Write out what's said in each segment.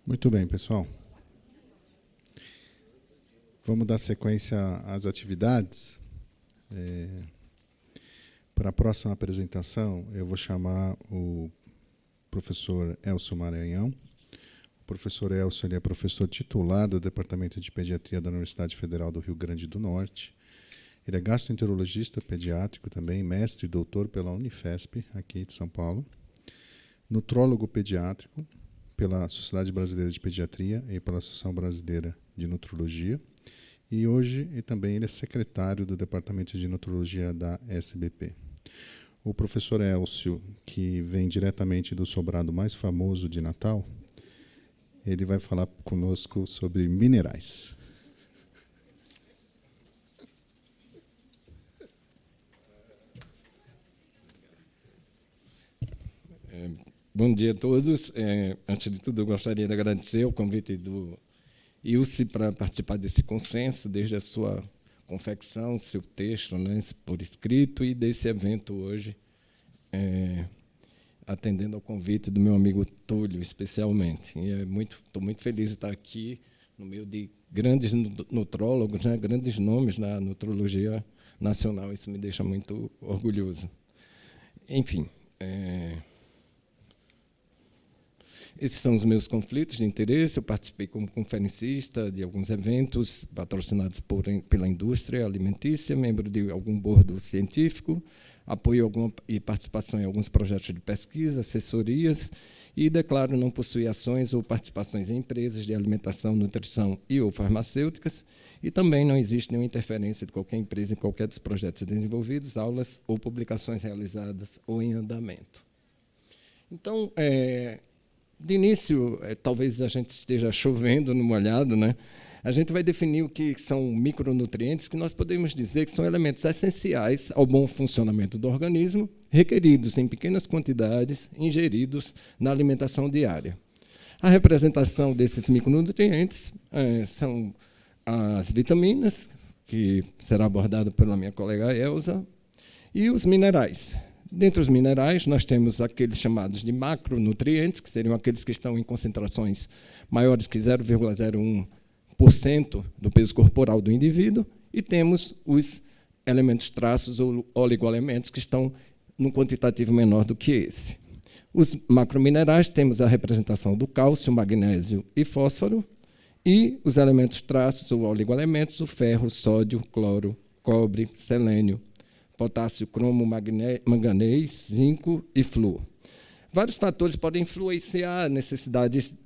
Muito bem, pessoal. Vamos dar sequência às atividades. Para a próxima apresentação, eu vou chamar o professor Elcio Maranhão. O professor Elcio ele é professor titular do Departamento de Pediatria da Universidade Federal do Rio Grande do Norte. Ele é gastroenterologista pediátrico também, mestre e doutor pela Unifesp, aqui de São Paulo. Nutrólogo pediátrico pela Sociedade Brasileira de Pediatria e pela Associação Brasileira de Nutrologia. E hoje também ele é secretário do Departamento de Nutrologia da SBP. O professor Elcio, que vem diretamente do sobrado mais famoso de Natal, ele vai falar conosco sobre minerais. Bom dia a todos. Antes de tudo, eu gostaria de agradecer o convite do Ilse para participar desse consenso, desde a sua confecção, seu texto, né, por escrito, e desse evento hoje, atendendo ao convite do meu amigo Túlio, especialmente. E estou muito feliz de estar aqui no meio de grandes nutrólogos, né, grandes nomes na nutrologia nacional. Isso me deixa muito orgulhoso. Enfim, esses são os meus conflitos de interesse. Eu participei como conferencista de alguns eventos patrocinados pela indústria alimentícia, membro de algum board científico, apoio e participação em alguns projetos de pesquisa, assessorias, e declaro não possuir ações ou participações em empresas de alimentação, nutrição e ou farmacêuticas, e também não existe nenhuma interferência de qualquer empresa em qualquer dos projetos desenvolvidos, aulas ou publicações realizadas ou em andamento. Então, de início, talvez a gente esteja chovendo no molhado, né? A gente vai definir o que são micronutrientes, que nós podemos dizer que são elementos essenciais ao bom funcionamento do organismo, requeridos em pequenas quantidades, ingeridos na alimentação diária. A representação desses micronutrientes são as vitaminas, que será abordado pela minha colega Elza, e os minerais. Dentre os minerais, nós temos aqueles chamados de macronutrientes, que seriam aqueles que estão em concentrações maiores que 0,01% do peso corporal do indivíduo, e temos os elementos traços ou oligoelementos, que estão num quantitativo menor do que esse. Os macrominerais, temos a representação do cálcio, magnésio e fósforo, e os elementos traços ou oligoelementos, o ferro, sódio, cloro, cobre, selênio, potássio, cromo, manganês, zinco e flúor. Vários fatores podem influenciar as necessidades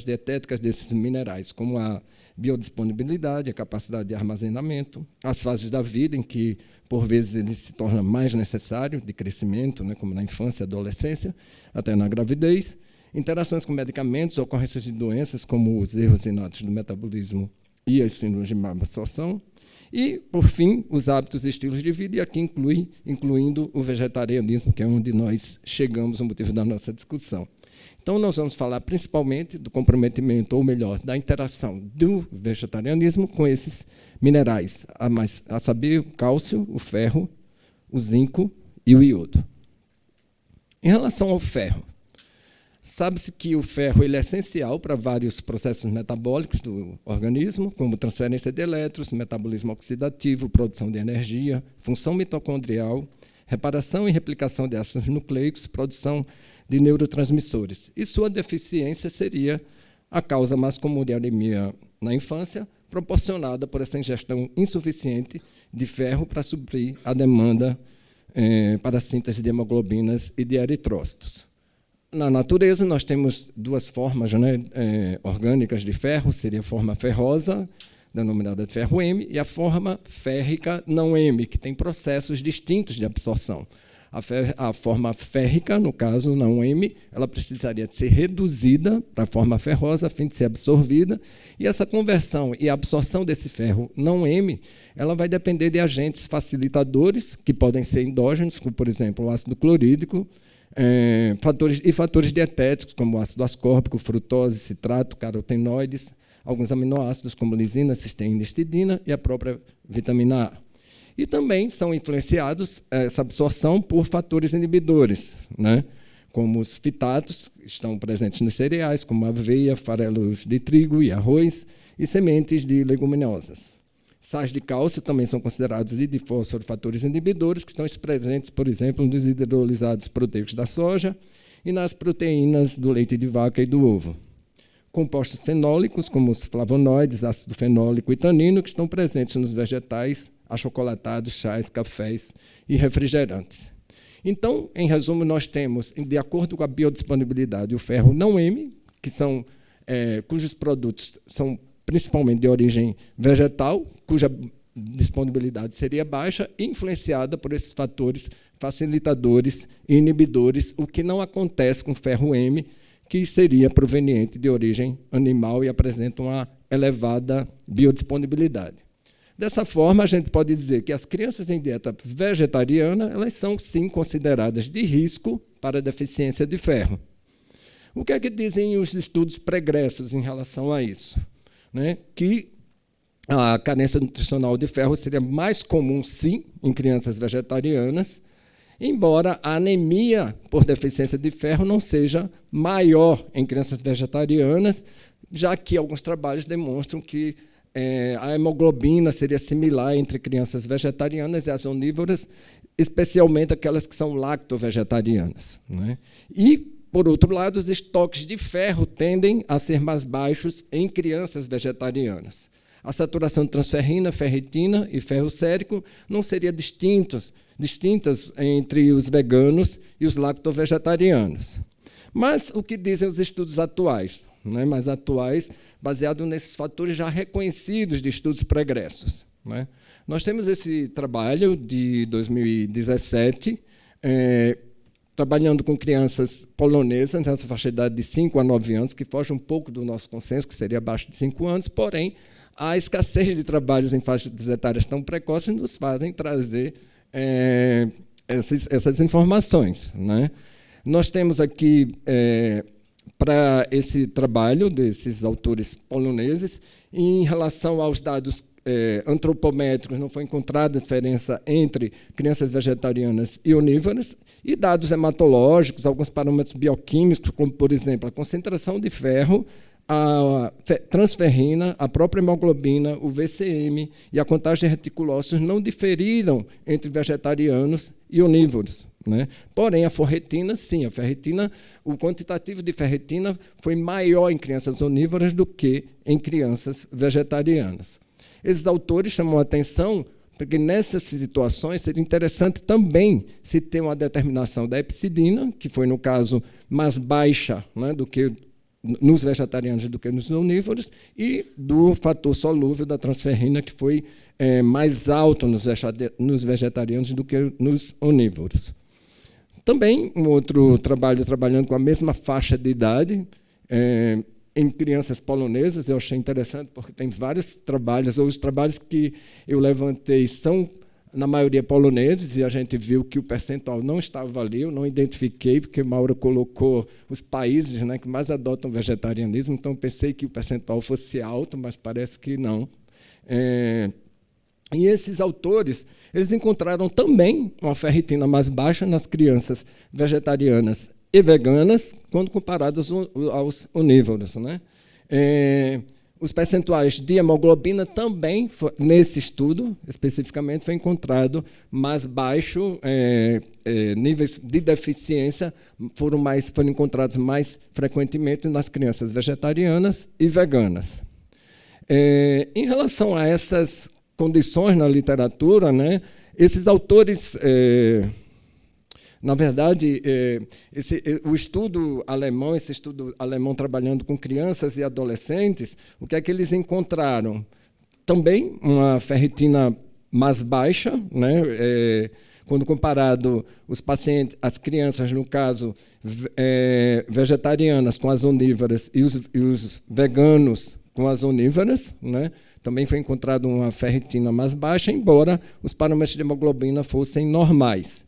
dietéticas desses minerais, como a biodisponibilidade, a capacidade de armazenamento, as fases da vida em que, por vezes, ele se torna mais necessário, de crescimento, né, como na infância e adolescência, até na gravidez, interações com medicamentos, ocorrências de doenças, como os erros inatos do metabolismo e as síndromes de má absorção, e, por fim, os hábitos e estilos de vida, e aqui incluindo o vegetarianismo, que é onde nós chegamos, o motivo da nossa discussão. Então, nós vamos falar principalmente do comprometimento, ou melhor, da interação do vegetarianismo com esses minerais, a saber, o cálcio, o ferro, o zinco e o iodo. Em relação ao ferro, sabe-se que o ferro ele é essencial para vários processos metabólicos do organismo, como transferência de elétrons, metabolismo oxidativo, produção de energia, função mitocondrial, reparação e replicação de ácidos nucleicos, produção de neurotransmissores. E sua deficiência seria a causa mais comum de anemia na infância, proporcionada por essa ingestão insuficiente de ferro para suprir a demanda para a síntese de hemoglobinas e de eritrócitos. Na natureza, nós temos duas formas, né, orgânicas de ferro, seria a forma ferrosa, denominada de ferro M, e a forma férrica não M, que tem processos distintos de absorção. A forma férrica, no caso não M, ela precisaria de ser reduzida para a forma ferrosa, a fim de ser absorvida, e essa conversão e absorção desse ferro não M, ela vai depender de agentes facilitadores, que podem ser endógenos, como, por exemplo, o ácido clorídrico, fatores dietéticos, como o ácido ascórbico, frutose, citrato, carotenoides, alguns aminoácidos, como lisina, cisteína e histidina, e a própria vitamina A. E também são influenciados essa absorção por fatores inibidores, né, como os fitatos, estão presentes nos cereais, como aveia, farelos de trigo e arroz, e sementes de leguminosas. Sais de cálcio também são considerados e de fósforo fatores inibidores, que estão presentes, por exemplo, nos hidrolisados proteicos da soja e nas proteínas do leite de vaca e do ovo. Compostos fenólicos, como os flavonoides, ácido fenólico e tanino, que estão presentes nos vegetais, achocolatados, chás, cafés e refrigerantes. Então, em resumo, nós temos, de acordo com a biodisponibilidade, o ferro não M, cujos produtos são principalmente de origem vegetal, cuja disponibilidade seria baixa, influenciada por esses fatores facilitadores e inibidores, o que não acontece com o ferro M, que seria proveniente de origem animal e apresenta uma elevada biodisponibilidade. Dessa forma, a gente pode dizer que as crianças em dieta vegetariana elas são, sim, consideradas de risco para a deficiência de ferro. O que é que dizem os estudos pregressos em relação a isso? Que a carência nutricional de ferro seria mais comum, sim, em crianças vegetarianas, embora a anemia por deficiência de ferro não seja maior em crianças vegetarianas, já que alguns trabalhos demonstram que a hemoglobina seria similar entre crianças vegetarianas e as onívoras, especialmente aquelas que são lacto-vegetarianas. E, por outro lado, os estoques de ferro tendem a ser mais baixos em crianças vegetarianas. A saturação de transferrina, ferritina e ferro sérico não seria distintas entre os veganos e os lacto-vegetarianos. Mas o que dizem os estudos atuais? Mais atuais, baseado nesses fatores já reconhecidos de estudos pregressos. Nós temos esse trabalho de 2017, trabalhando com crianças polonesas, nessa faixa de idade de 5 a 9 anos, que foge um pouco do nosso consenso, que seria abaixo de 5 anos, porém, a escassez de trabalhos em faixas etárias tão precoces nos fazem trazer essas informações. Nós temos aqui, para esse trabalho desses autores poloneses, em relação aos dados antropométricos, não foi encontrada diferença entre crianças vegetarianas e onívoras, e dados hematológicos, alguns parâmetros bioquímicos, como, por exemplo, a concentração de ferro, a transferrina, a própria hemoglobina, o VCM e a contagem de reticulócitos não diferiram entre vegetarianos e onívoros. Porém, a ferritina, sim, o quantitativo de ferritina foi maior em crianças onívoras do que em crianças vegetarianas. Esses autores chamam a atenção porque nessas situações seria interessante também se ter uma determinação da epsidina, que foi, no caso, mais baixa do que nos vegetarianos do que nos onívoros, e do fator solúvel da transferrina, que foi mais alto nos vegetarianos do que nos onívoros. Também um outro trabalho trabalhando com a mesma faixa de idade, em crianças polonesas, eu achei interessante, porque tem vários trabalhos, ou os trabalhos que eu levantei são, na maioria, poloneses, e a gente viu que o percentual não estava ali, eu não identifiquei, porque Maura colocou os países que mais adotam vegetarianismo, então pensei que o percentual fosse alto, mas parece que não. E esses autores eles encontraram também uma ferritina mais baixa nas crianças vegetarianas e veganas, quando comparados aos onívoros. Os percentuais de hemoglobina também, nesse estudo, especificamente, foi encontrado mais baixo, níveis de deficiência foram encontrados mais frequentemente nas crianças vegetarianas e veganas. Em relação a essas condições na literatura, esses autores... Na verdade, esse estudo alemão trabalhando com crianças e adolescentes, o que é que eles encontraram? Também uma ferritina mais baixa, quando comparado as crianças, no caso, vegetarianas com as onívoras e os veganos com as onívoras, também foi encontrado uma ferritina mais baixa, embora os parâmetros de hemoglobina fossem normais.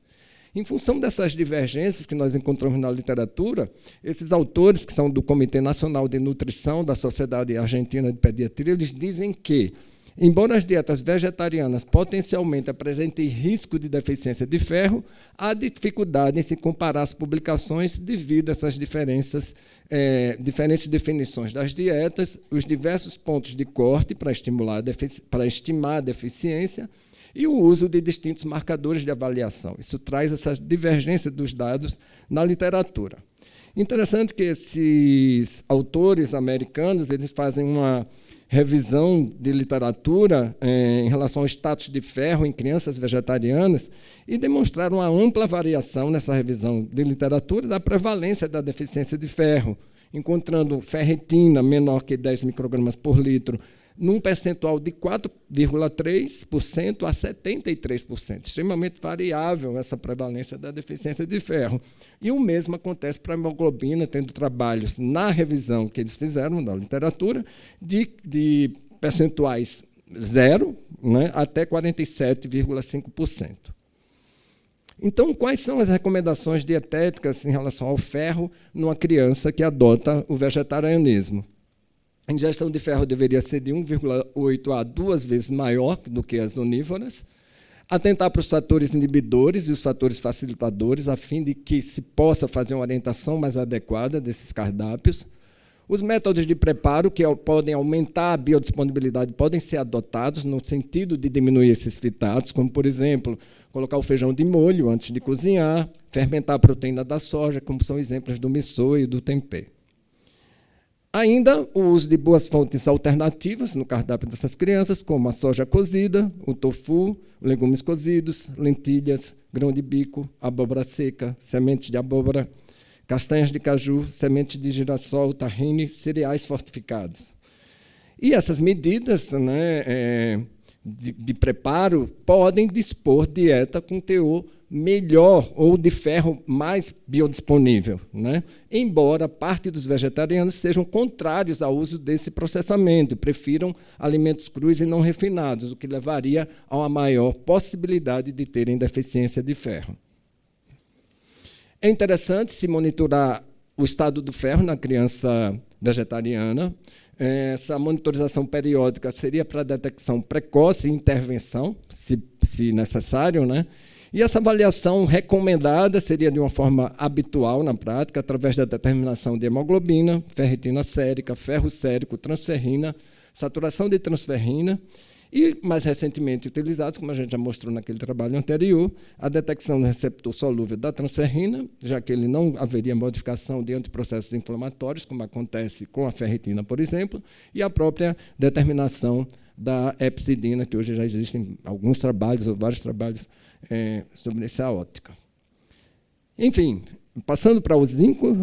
Em função dessas divergências que nós encontramos na literatura, esses autores, que são do Comitê Nacional de Nutrição da Sociedade Argentina de Pediatria, eles dizem que Embora as dietas vegetarianas potencialmente apresentem risco de deficiência de ferro, há dificuldade em se comparar as publicações devido a essas diferentes definições das dietas, os diversos pontos de corte para estimar a deficiência e o uso de distintos marcadores de avaliação. Isso traz essa divergência dos dados na literatura. Interessante que esses autores americanos eles fazem uma revisão de literatura em relação ao status de ferro em crianças vegetarianas e demonstraram uma ampla variação nessa revisão de literatura da prevalência da deficiência de ferro, encontrando ferritina menor que 10 microgramas por litro num percentual de 4,3% a 73%. Extremamente variável essa prevalência da deficiência de ferro. E o mesmo acontece para a hemoglobina, tendo trabalhos na revisão que eles fizeram da literatura, de percentuais 0, né, até 47,5%. Então, quais são as recomendações dietéticas em relação ao ferro numa criança que adota o vegetarianismo? A ingestão de ferro deveria ser de 1,8 a 2 vezes maior do que as onívoras. Atentar para os fatores inibidores e os fatores facilitadores, a fim de que se possa fazer uma orientação mais adequada desses cardápios. Os métodos de preparo, que podem aumentar a biodisponibilidade, podem ser adotados no sentido de diminuir esses fitatos, como, por exemplo, colocar o feijão de molho antes de cozinhar, fermentar a proteína da soja, como são exemplos do miso e do tempê. Ainda o uso de boas fontes alternativas no cardápio dessas crianças, como a soja cozida, o tofu, legumes cozidos, lentilhas, grão de bico, abóbora seca, sementes de abóbora, castanhas de caju, sementes de girassol, tahine, cereais fortificados. E essas medidas, né, de preparo podem dispor dieta com teor melhor ou de ferro mais biodisponível, né? Embora parte dos vegetarianos sejam contrários ao uso desse processamento, prefiram alimentos crus e não refinados, o que levaria a uma maior possibilidade de terem deficiência de ferro. É interessante se monitorar o estado do ferro na criança vegetariana. Essa monitorização periódica seria para detecção precoce e intervenção, se necessário, né? E essa avaliação recomendada seria de uma forma habitual na prática, através da determinação de hemoglobina, ferritina sérica, ferro sérico, transferrina, saturação de transferrina e, mais recentemente utilizados, como a gente já mostrou naquele trabalho anterior, a detecção do receptor solúvel da transferrina, já que ele não haveria modificação de antiprocessos inflamatórios, como acontece com a ferritina, por exemplo, e a própria determinação da hepcidina, que hoje já existem alguns trabalhos, ou vários trabalhos, sobre essa ótica. Enfim, passando para o zinco,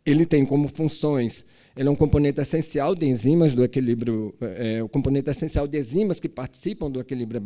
ele tem como funções, ele é um componente essencial de enzimas do equilíbrio, o componente essencial de enzimas que participam do equilíbrio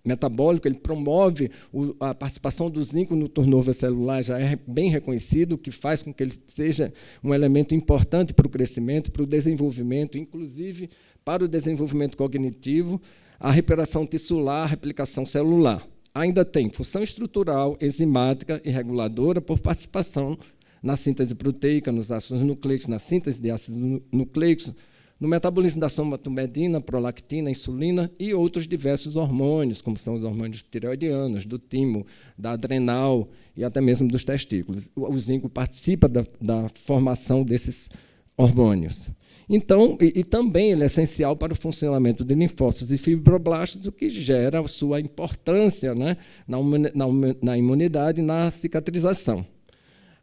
metabólico, ele promove a participação do zinco no turnover celular, já é bem reconhecido, o que faz com que ele seja um elemento importante para o crescimento, para o desenvolvimento, inclusive para o desenvolvimento cognitivo, a reparação tissular, a replicação celular. Ainda tem função estrutural, enzimática e reguladora por participação na síntese proteica, nos ácidos nucleicos, na síntese de ácidos nucleicos, no metabolismo da somatomedina, prolactina, insulina e outros diversos hormônios, como são os hormônios tireoidianos, do timo, da adrenal e até mesmo dos testículos. O zinco participa da formação desses hormônios. Então, e também ele é essencial para o funcionamento de linfócitos e fibroblastos, o que gera a sua importância, né, na imunidade e na cicatrização.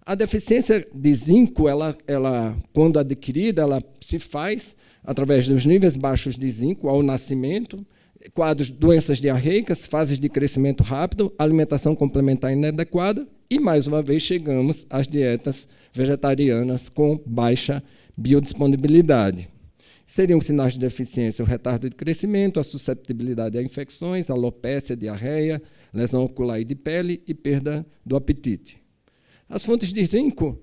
A deficiência de zinco, ela, quando adquirida, ela se faz através dos níveis baixos de zinco ao nascimento, quadros de doenças diarreicas, fases de crescimento rápido, alimentação complementar inadequada e, mais uma vez, chegamos às dietas vegetarianas com baixa biodisponibilidade. Seriam sinais de deficiência o retardo de crescimento, a susceptibilidade a infecções, alopécia, diarreia, lesão ocular e de pele e perda do apetite. As fontes de zinco,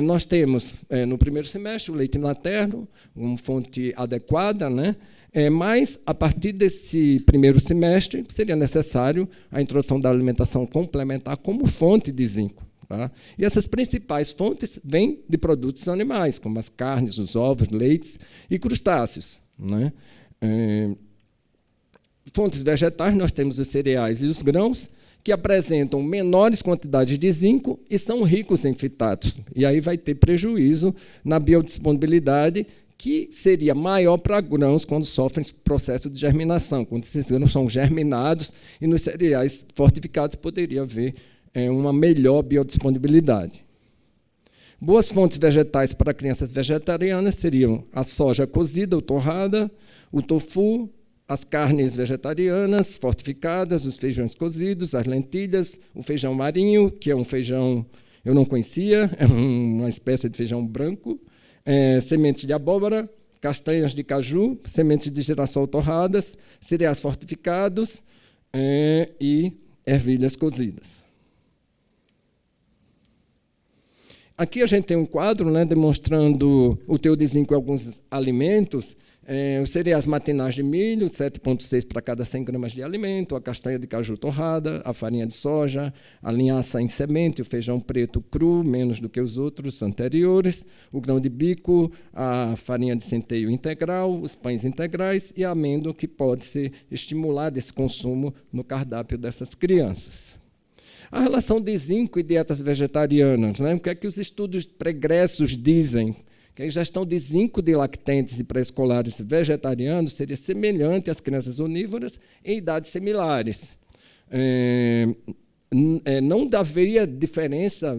nós temos, no primeiro semestre, o leite materno, uma fonte adequada, né? Mas, a partir desse primeiro semestre, seria necessário a introdução da alimentação complementar como fonte de zinco. Tá? E essas principais fontes vêm de produtos animais, como as carnes, os ovos, leites e crustáceos. Né? Fontes vegetais, nós temos os cereais e os grãos, que apresentam menores quantidades de zinco e são ricos em fitatos. E aí vai ter prejuízo na biodisponibilidade, que seria maior para grãos quando sofrem processo de germinação, quando esses grãos são germinados, e nos cereais fortificados poderia haver uma melhor biodisponibilidade. Boas fontes vegetais para crianças vegetarianas seriam a soja cozida ou torrada, o tofu, as carnes vegetarianas fortificadas, os feijões cozidos, as lentilhas, o feijão marinho, que é um feijão eu não conhecia, é uma espécie de feijão branco, sementes de abóbora, castanhas de caju, sementes de girassol torradas, cereais fortificados e ervilhas cozidas. Aqui a gente tem um quadro, né, demonstrando o teor de zinco em alguns alimentos. Os cereais matinais de milho, 7,6 para cada 100 gramas de alimento, a castanha de caju torrada, a farinha de soja, a linhaça em semente, o feijão preto cru, menos do que os outros anteriores, o grão de bico, a farinha de centeio integral, os pães integrais e a amêndoa, que pode ser estimulado esse consumo no cardápio dessas crianças. A relação de zinco e dietas vegetarianas, né? O que é que os estudos pregressos dizem? Que a ingestão de zinco de lactentes e pré-escolares vegetarianos seria semelhante às crianças onívoras em idades similares. Não haveria diferença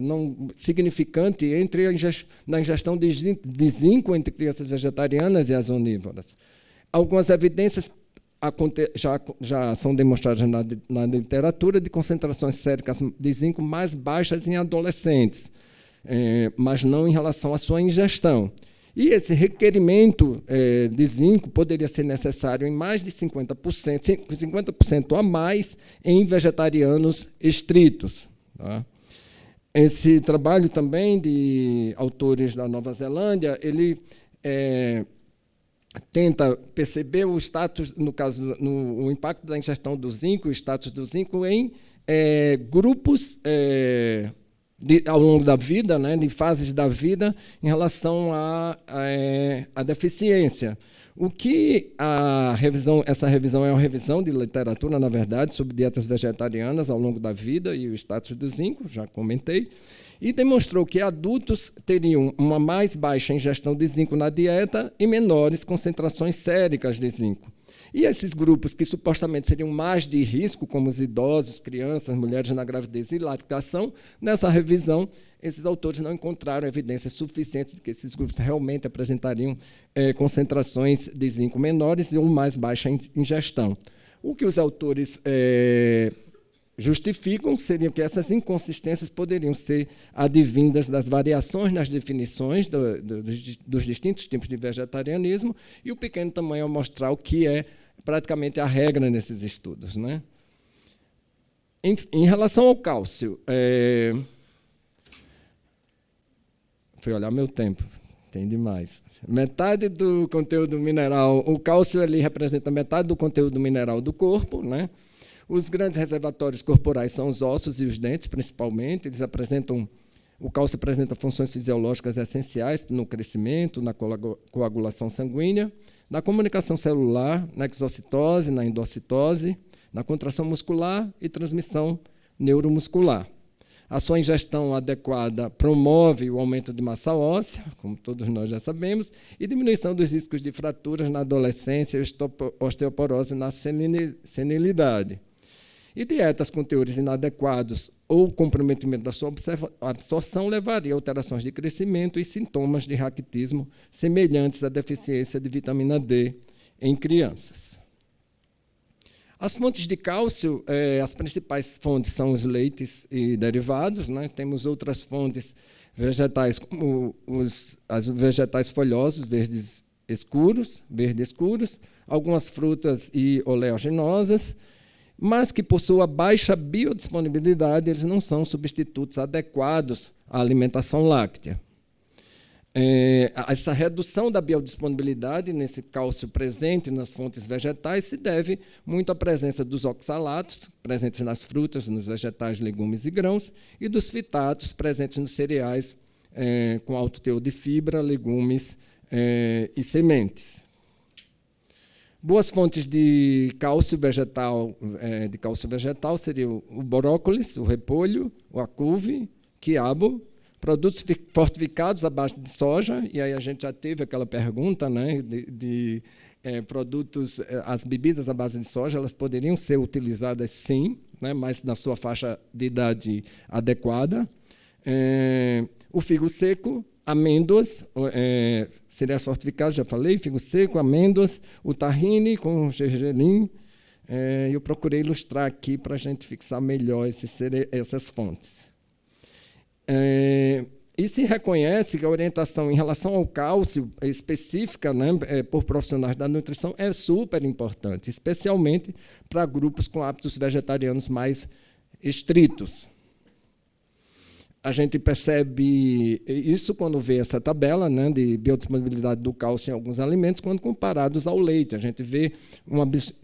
significante entre na ingestão de zinco entre crianças vegetarianas e as onívoras. Algumas evidências já são demonstradas na literatura de concentrações séricas de zinco mais baixas em adolescentes, mas não em relação à sua ingestão. E esse requerimento de zinco poderia ser necessário em mais de 50% a mais em vegetarianos estritos. Tá? Esse trabalho também de autores da Nova Zelândia, ele tenta perceber o status, no caso, o impacto da ingestão do zinco, o status do zinco em grupos ao longo da vida, né, de fases da vida, em relação à deficiência. O que essa revisão é uma revisão de literatura, na verdade, sobre dietas vegetarianas ao longo da vida e o status do zinco, já comentei, e demonstrou que adultos teriam uma mais baixa ingestão de zinco na dieta e menores concentrações séricas de zinco. E esses grupos que supostamente seriam mais de risco, como os idosos, crianças, mulheres na gravidez e lactação, nessa revisão, esses autores não encontraram evidências suficientes de que esses grupos realmente apresentariam concentrações de zinco menores e uma mais baixa ingestão. O que os autores justificam seria que essas inconsistências poderiam ser advindas das variações nas definições dos distintos tipos de vegetarianismo, e o pequeno tamanho amostral, que é praticamente a regra nesses estudos. Né? Em relação ao cálcio, fui olhar meu tempo, tem demais. Metade do conteúdo mineral, o cálcio ele representa metade do conteúdo mineral do corpo, né? Os grandes reservatórios corporais são os ossos e os dentes, principalmente. O cálcio apresenta funções fisiológicas essenciais no crescimento, na coagulação sanguínea, na comunicação celular, na exocitose, na endocitose, na contração muscular e transmissão neuromuscular. A sua ingestão adequada promove o aumento de massa óssea, como todos nós já sabemos, e diminuição dos riscos de fraturas na adolescência e osteoporose na senilidade. E dietas com teores inadequados ou comprometimento da sua absorção levaria a alterações de crescimento e sintomas de raquitismo semelhantes à deficiência de vitamina D em crianças. As fontes de cálcio, as principais fontes são os leites e derivados, né? Temos outras fontes vegetais, como os vegetais folhosos, verde escuros, algumas frutas e oleaginosas, mas que, por sua baixa biodisponibilidade, eles não são substitutos adequados à alimentação láctea. essa redução da biodisponibilidade nesse cálcio presente nas fontes vegetais se deve muito à presença dos oxalatos, presentes nas frutas, nos vegetais, legumes e grãos, e dos fitatos, presentes nos cereais, com alto teor de fibra, legumes e sementes. Boas fontes de cálcio vegetal, seriam o brócolis, o repolho, o acouve, quiabo, produtos fortificados à base de soja, e aí a gente já teve aquela pergunta, né, de produtos, as bebidas à base de soja, elas poderiam ser utilizadas sim, né, mas na sua faixa de idade adequada. O figo seco, amêndoas, cereais fortificados, já falei, figo seco, amêndoas, o tahine com gergelim. Eu procurei ilustrar aqui para a gente fixar melhor essas fontes. E se reconhece que a orientação em relação ao cálcio específica, né, por profissionais da nutrição é super importante, especialmente para grupos com hábitos vegetarianos mais estritos. A gente percebe isso quando vê essa tabela, né, de biodisponibilidade do cálcio em alguns alimentos, quando comparados ao leite. A gente vê,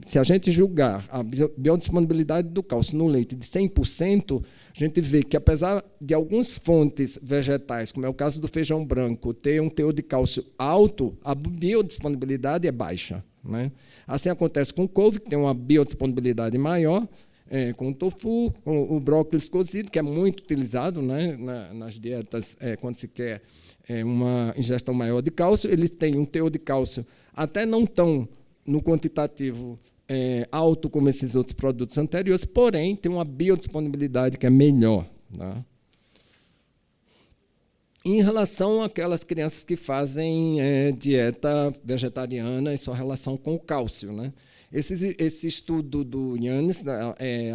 se a gente julgar a biodisponibilidade do cálcio no leite de 100%, a gente vê que, apesar de algumas fontes vegetais, como é o caso do feijão branco, ter um teor de cálcio alto, a biodisponibilidade é baixa, né? Assim acontece com o couve, que tem uma biodisponibilidade maior, com o tofu, com o brócolis cozido, que é muito utilizado, né, nas dietas quando se quer uma ingestão maior de cálcio. Eles têm um teor de cálcio até não tão no quantitativo alto como esses outros produtos anteriores, porém tem uma biodisponibilidade que é melhor, né? Em relação àquelas crianças que fazem dieta vegetariana e sua relação com o cálcio, né? Esse estudo do Yannis,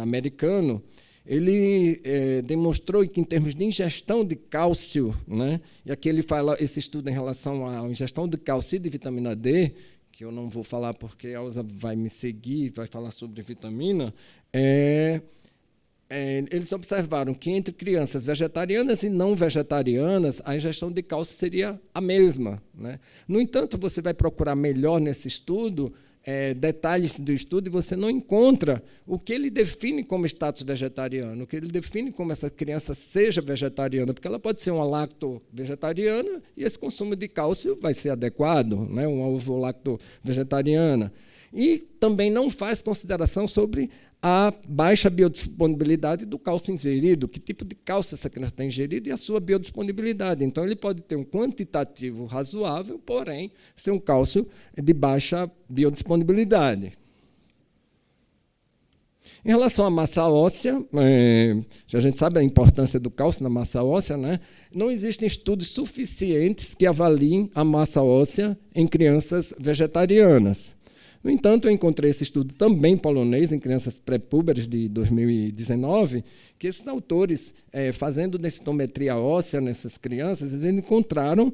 americano, ele demonstrou que, em termos de ingestão de cálcio, né, e aqui ele fala esse estudo em relação à ingestão de cálcio e de vitamina D, que eu não vou falar porque a Elza vai me seguir, vai falar sobre vitamina, eles observaram que entre crianças vegetarianas e não vegetarianas, a ingestão de cálcio seria a mesma, né? No entanto, você vai procurar melhor nesse estudo detalhes do estudo e você não encontra o que ele define como status vegetariano, o que ele define como essa criança seja vegetariana, porque ela pode ser uma lacto-vegetariana e esse consumo de cálcio vai ser adequado, né? Uma ovo-lacto-vegetariana. E também não faz consideração sobre a baixa biodisponibilidade do cálcio ingerido, que tipo de cálcio essa criança está ingerindo e a sua biodisponibilidade. Então, ele pode ter um quantitativo razoável, porém, ser um cálcio de baixa biodisponibilidade. Em relação à massa óssea, a gente sabe a importância do cálcio na massa óssea, né? Não existem estudos suficientes que avaliem a massa óssea em crianças vegetarianas. No entanto, eu encontrei esse estudo também polonês, em crianças pré-púberes de 2019, que esses autores, fazendo densitometria óssea nessas crianças, eles encontraram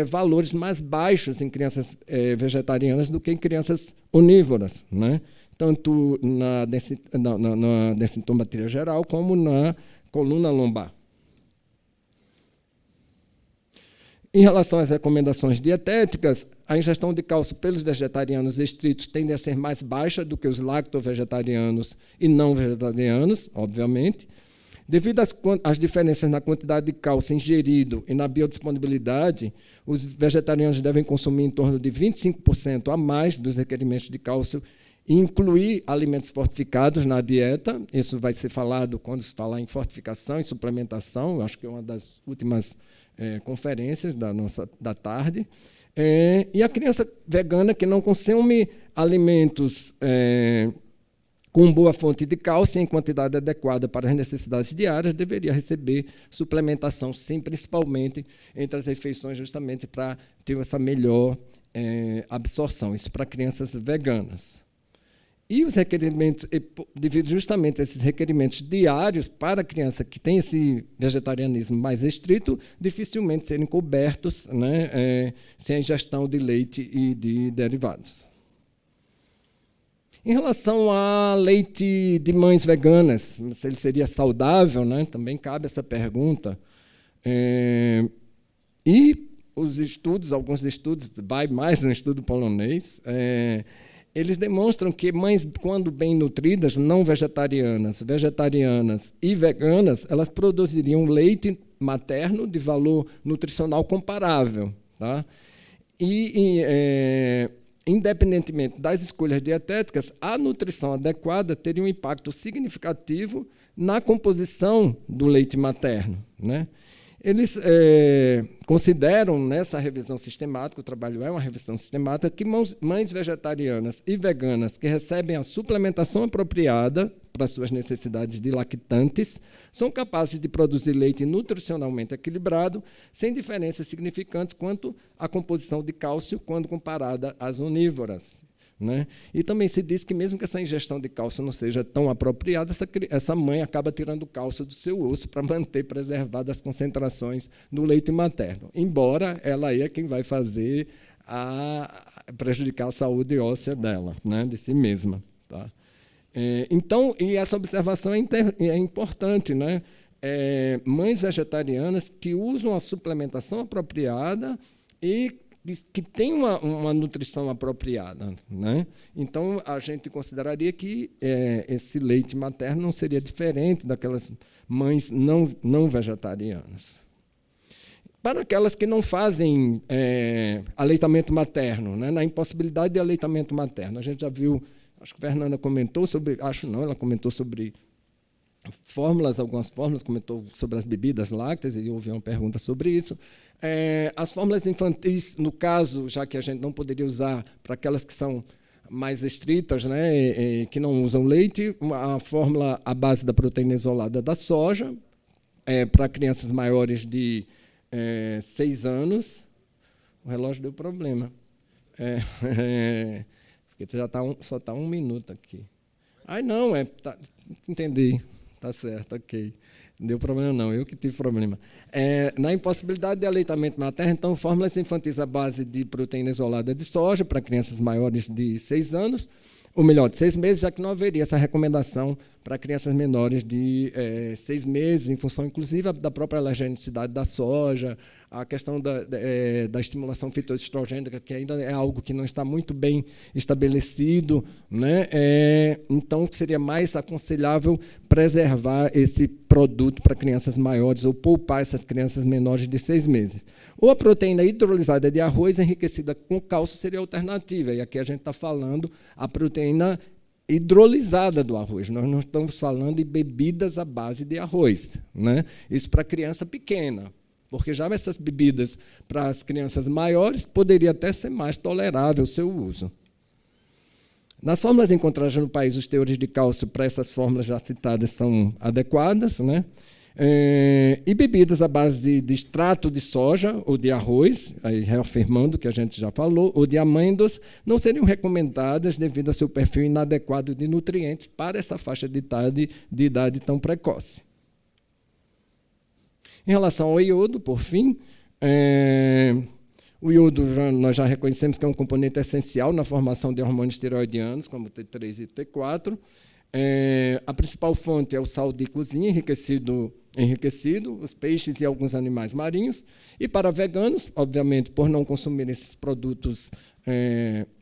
valores mais baixos em crianças vegetarianas do que em crianças onívoras, né? Tanto na densitometria geral como na coluna lombar. Em relação às recomendações dietéticas, a ingestão de cálcio pelos vegetarianos estritos tende a ser mais baixa do que os lacto-vegetarianos e não vegetarianos, obviamente. Devido às diferenças na quantidade de cálcio ingerido e na biodisponibilidade, os vegetarianos devem consumir em torno de 25% a mais dos requerimentos de cálcio e incluir alimentos fortificados na dieta. Isso vai ser falado quando se falar em fortificação e suplementação, acho que é uma das últimas conferências da tarde. E a criança vegana que não consome alimentos com boa fonte de cálcio em quantidade adequada para as necessidades diárias deveria receber suplementação, sim, principalmente entre as refeições, justamente para ter essa melhor absorção. Isso para crianças veganas. E os requerimentos, devido justamente a esses requerimentos diários para a criança que tem esse vegetarianismo mais estrito, dificilmente serem cobertos, né, sem a ingestão de leite e de derivados. Em relação a leite de mães veganas, se ele seria saudável, né, também cabe essa pergunta. E os estudos, alguns estudos, vai mais um estudo polonês, eles demonstram que mães, quando bem nutridas, não vegetarianas, vegetarianas e veganas, elas produziriam leite materno de valor nutricional comparável. Tá? Independentemente das escolhas dietéticas, a nutrição adequada teria um impacto significativo na composição do leite materno. Né? Eles consideram, nessa revisão sistemática, o trabalho é uma revisão sistemática, que mães vegetarianas e veganas que recebem a suplementação apropriada para suas necessidades de lactantes são capazes de produzir leite nutricionalmente equilibrado, sem diferenças significantes quanto à composição de cálcio quando comparada às onívoras. Né? E também se diz que, mesmo que essa ingestão de cálcio não seja tão apropriada, essa mãe acaba tirando cálcio do seu osso para manter preservadas as concentrações do leite materno, embora ela é quem vai fazer prejudicar a saúde óssea dela, né? De si mesma. Tá? Então, e essa observação é importante, né? Mães vegetarianas que usam a suplementação apropriada e que tem uma nutrição apropriada. Né? Então, a gente consideraria que esse leite materno não seria diferente daquelas mães não vegetarianas. Para aquelas que não fazem aleitamento materno, né? Na impossibilidade de aleitamento materno, a gente já viu, acho que a Fernanda comentou sobre, ela comentou sobre fórmulas, algumas fórmulas, comentou sobre as bebidas lácteas, e houve uma pergunta sobre isso. As fórmulas infantis, no caso, já que a gente não poderia usar para aquelas que são mais estritas, né, que não usam leite, a fórmula à base da proteína isolada da soja, para crianças maiores de 6 anos. O relógio deu problema. Porque só está 1 minuto aqui. Não, entendi. Está certo, ok. Não deu problema, não. Eu que tive problema. Na impossibilidade de aleitamento materno, então, fórmulas infantis à base de proteína isolada de soja para crianças maiores de 6 anos, ou melhor, de 6 meses, já que não haveria essa recomendação para crianças menores de 6 meses, em função, inclusive, da própria alergenicidade da soja, a questão da estimulação fitoestrogênica, que ainda é algo que não está muito bem estabelecido. Né? Então, seria mais aconselhável preservar esse produto para crianças maiores ou poupar essas crianças menores de 6 meses. Ou a proteína hidrolisada de arroz enriquecida com cálcio seria a alternativa. E aqui a gente está falando a proteína hidrolisada do arroz. Nós não estamos falando de bebidas à base de arroz. Né? Isso para criança pequena. Porque já essas bebidas para as crianças maiores poderia até ser mais tolerável o seu uso. Nas fórmulas encontradas no país, os teores de cálcio para essas fórmulas já citadas são adequadas. Né? E bebidas à base de extrato de soja ou de arroz, aí reafirmando o que a gente já falou, ou de amêndoas, não seriam recomendadas devido ao seu perfil inadequado de nutrientes para essa faixa de idade tão precoce. Em relação ao iodo, por fim, o iodo nós já reconhecemos que é um componente essencial na formação de hormônios tireoidianos, como o T3 e o T4. A principal fonte é o sal de cozinha enriquecido, os peixes e alguns animais marinhos. E para veganos, obviamente, por não consumir esses produtos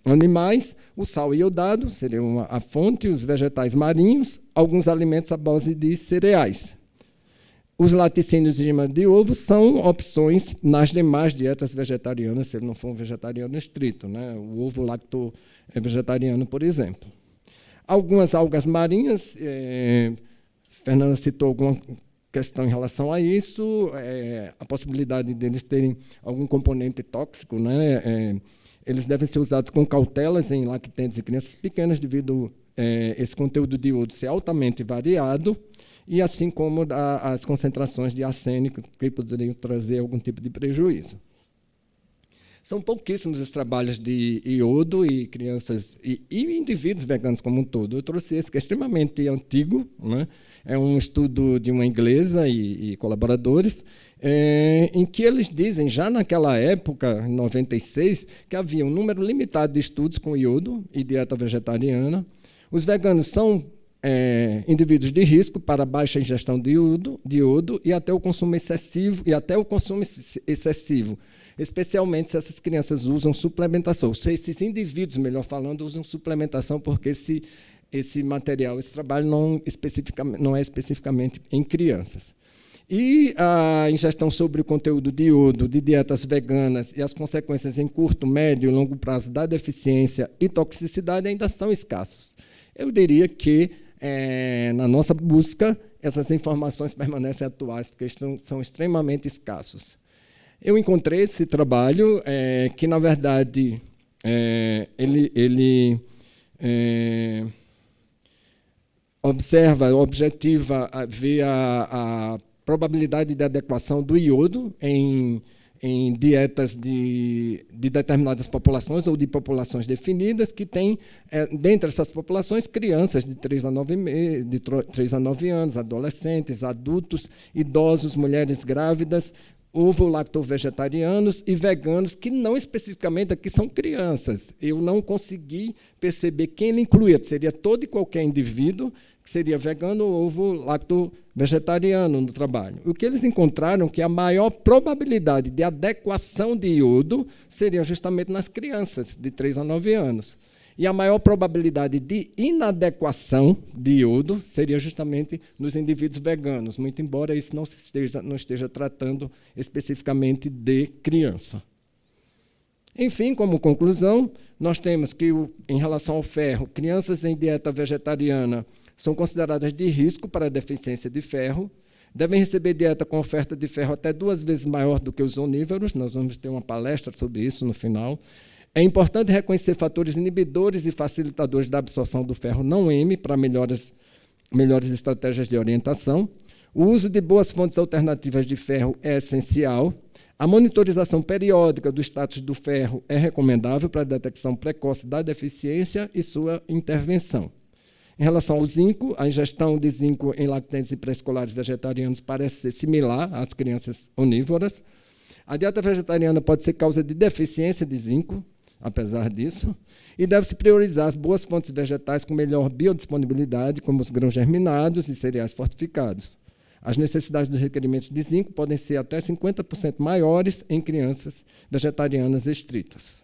animais, o sal iodado seria a fonte, os vegetais marinhos, alguns alimentos à base de cereais. Os laticínios e gema de ovo são opções nas demais dietas vegetarianas, se ele não for um vegetariano estrito. Né? O ovo lacto é vegetariano, por exemplo. Algumas algas marinhas, Fernanda citou alguma questão em relação a isso, a possibilidade deles terem algum componente tóxico. Né? Eles devem ser usados com cautelas em lactentes e crianças pequenas, devido esse conteúdo de iodo ser altamente variado, e assim como as concentrações de arsênico, que poderiam trazer algum tipo de prejuízo. São pouquíssimos os trabalhos de iodo e crianças e indivíduos veganos como um todo. Eu trouxe esse, que é extremamente antigo, né? É um estudo de uma inglesa e colaboradores, em que eles dizem, já naquela época, em 96, que havia um número limitado de estudos com iodo e dieta vegetariana. Os veganos são indivíduos de risco para baixa ingestão de iodo e até o consumo excessivo, especialmente se essas crianças usam suplementação, se esses indivíduos, melhor falando, usam suplementação, porque esse material, esse trabalho não é especificamente em crianças. E a ingestão sobre o conteúdo de iodo, de dietas veganas e as consequências em curto, médio e longo prazo da deficiência e toxicidade ainda são escassos. Eu diria que, na nossa busca, essas informações permanecem atuais, porque são extremamente escassos. Eu encontrei esse trabalho, que, na verdade, ele objetiva ver a probabilidade de adequação do iodo em dietas de determinadas populações ou de populações definidas, que tem, dentre essas populações, crianças de 3 a 9 anos, adolescentes, adultos, idosos, mulheres grávidas, ovo-lacto-vegetarianos e veganos, que não especificamente aqui são crianças. Eu não consegui perceber quem ele incluía, seria todo e qualquer indivíduo que seria vegano ou ovo-lacto-vegetariano no trabalho. O que eles encontraram que a maior probabilidade de adequação de iodo seria justamente nas crianças de 3 a 9 anos. E a maior probabilidade de inadequação de iodo seria justamente nos indivíduos veganos, muito embora isso não esteja tratando especificamente de criança. Enfim, como conclusão, nós temos que, em relação ao ferro, crianças em dieta vegetariana são consideradas de risco para a deficiência de ferro, devem receber dieta com oferta de ferro até 2 vezes maior do que os onívoros, nós vamos ter uma palestra sobre isso no final. É importante reconhecer fatores inibidores e facilitadores da absorção do ferro não M para melhores estratégias de orientação. O uso de boas fontes alternativas de ferro é essencial. A monitorização periódica do status do ferro é recomendável para a detecção precoce da deficiência e sua intervenção. Em relação ao zinco, a ingestão de zinco em lactentes e pré-escolares vegetarianos parece ser similar às crianças onívoras. A dieta vegetariana pode ser causa de deficiência de zinco, apesar disso, e deve-se priorizar as boas fontes vegetais com melhor biodisponibilidade, como os grãos germinados e cereais fortificados. As necessidades dos requerimentos de zinco podem ser até 50% maiores em crianças vegetarianas estritas.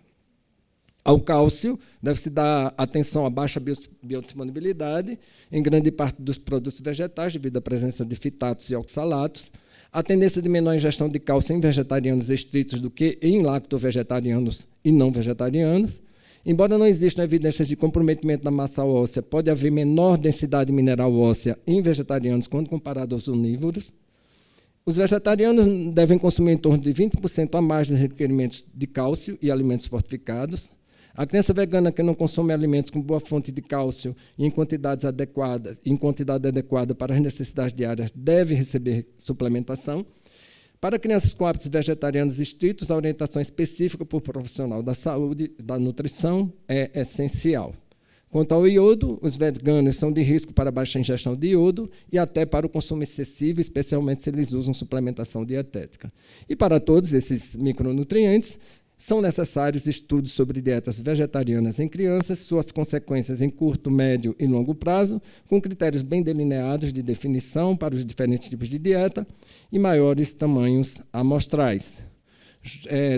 Ao cálcio, deve-se dar atenção à baixa biodisponibilidade em grande parte dos produtos vegetais, devido à presença de fitatos e oxalatos, a tendência de menor ingestão de cálcio em vegetarianos estritos do que em lacto-vegetarianos e não vegetarianos. Embora não existam evidências de comprometimento da massa óssea, pode haver menor densidade mineral óssea em vegetarianos quando comparado aos onívoros. Os vegetarianos devem consumir em torno de 20% a mais dos requerimentos de cálcio e alimentos fortificados. A criança vegana que não consome alimentos com boa fonte de cálcio e em quantidade adequada para as necessidades diárias deve receber suplementação. Para crianças com hábitos vegetarianos estritos, a orientação específica por profissional da saúde e da nutrição é essencial. Quanto ao iodo, os veganos são de risco para baixa ingestão de iodo e até para o consumo excessivo, especialmente se eles usam suplementação dietética. E para todos esses micronutrientes, são necessários estudos sobre dietas vegetarianas em crianças, suas consequências em curto, médio e longo prazo, com critérios bem delineados de definição para os diferentes tipos de dieta e maiores tamanhos amostrais.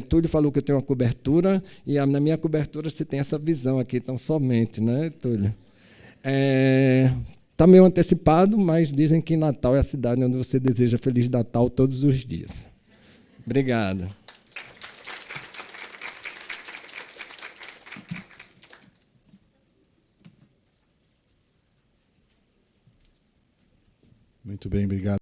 Túlio falou que eu tenho uma cobertura, e na minha cobertura você tem essa visão aqui, tão somente, né, Túlio? Está meio antecipado, mas dizem que Natal é a cidade onde você deseja Feliz Natal todos os dias. Obrigado. Muito bem, obrigado.